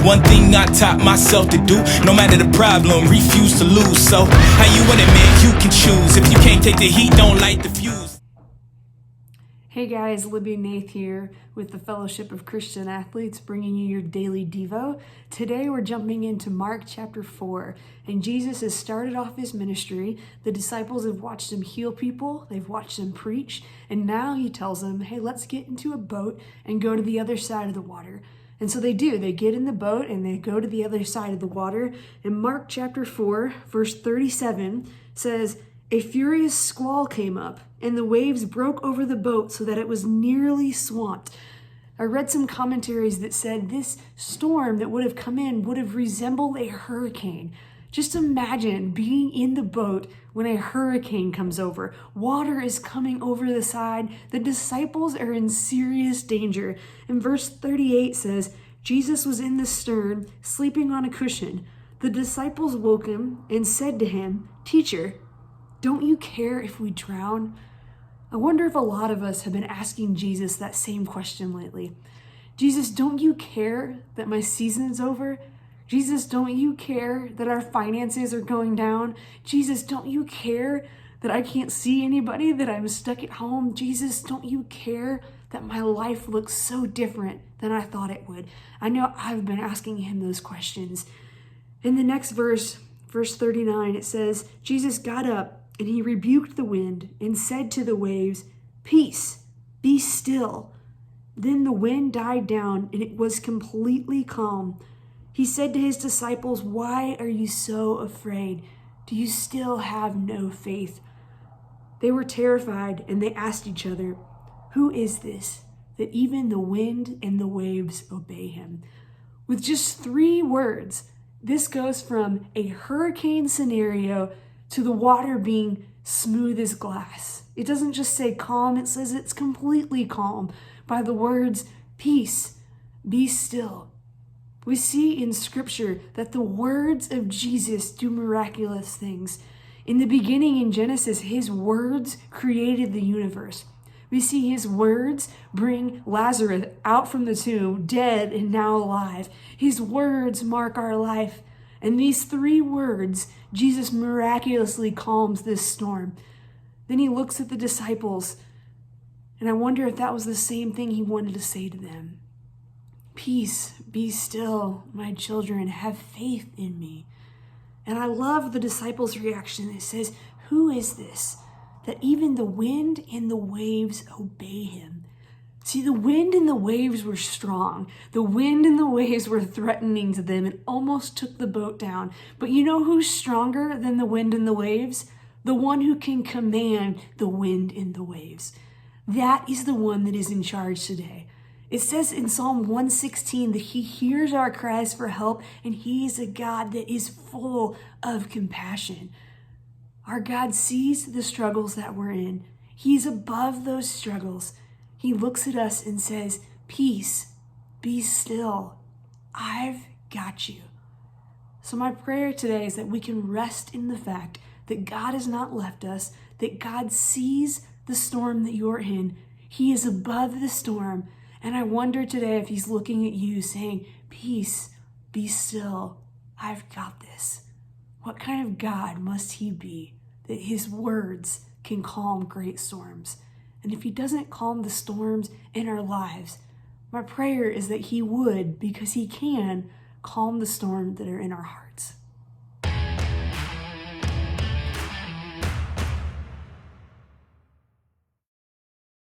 one thing I taught myself to do. No matter the problem, refuse to lose. So how you want it, man? You can choose. If you can't take the heat, don't light the fuse. Hey guys, Libby and Nath here with the Fellowship of Christian Athletes, bringing you your daily Devo. Today we're jumping into Mark chapter 4, and Jesus has started off his ministry. The disciples have watched him heal people, they've watched him preach, and now he tells them, hey, let's get into a boat and go to the other side of the water. And so they do. They get in the boat and they go to the other side of the water. And Mark chapter 4, verse 37 says, a furious squall came up, and the waves broke over the boat so that it was nearly swamped. I read some commentaries that said this storm that would have come in would have resembled a hurricane. Just imagine being in the boat when a hurricane comes over. Water is coming over the side. The disciples are in serious danger. And verse 38 says, Jesus was in the stern, sleeping on a cushion. The disciples woke him and said to him, Teacher, don't you care if we drown? I wonder if a lot of us have been asking Jesus that same question lately. Jesus, don't you care that my season's over? Jesus, don't you care that our finances are going down? Jesus, don't you care that I can't see anybody, that I'm stuck at home? Jesus, don't you care that my life looks so different than I thought it would? I know I've been asking him those questions. In the next verse, verse 39, it says, Jesus got up and he rebuked the wind and said to the waves, Peace, be still. Then the wind died down and it was completely calm. He said to his disciples, Why are you so afraid? Do you still have no faith? They were terrified and they asked each other, Who is this, that even the wind and the waves obey him? With just 3 words, this goes from a hurricane scenario to the water being smooth as glass. It doesn't just say calm, it says it's completely calm by the words, peace, be still. We see in scripture that the words of Jesus do miraculous things. In the beginning in Genesis, his words created the universe. We see his words bring Lazarus out from the tomb, dead and now alive. His words mark our life. And these 3 words, Jesus miraculously calms this storm. Then he looks at the disciples, and I wonder if that was the same thing he wanted to say to them. Peace, be still, my children, have faith in me. And I love the disciples' reaction. It says, Who is this, that even the wind and the waves obey him? See, the wind and the waves were strong. The wind and the waves were threatening to them and almost took the boat down. But you know who's stronger than the wind and the waves? The one who can command the wind and the waves. That is the one that is in charge today. It says in Psalm 116 that he hears our cries for help, and he is a God that is full of compassion. Our God sees the struggles that we're in. He's above those struggles. He looks at us and says, Peace, be still. I've got you. So my prayer today is that we can rest in the fact that God has not left us, that God sees the storm that you're in. He is above the storm. And I wonder today if he's looking at you saying, Peace, be still. I've got this. What kind of God must he be that his words can calm great storms? And if he doesn't calm the storms in our lives, my prayer is that he would, because he can, calm the storm that are in our hearts.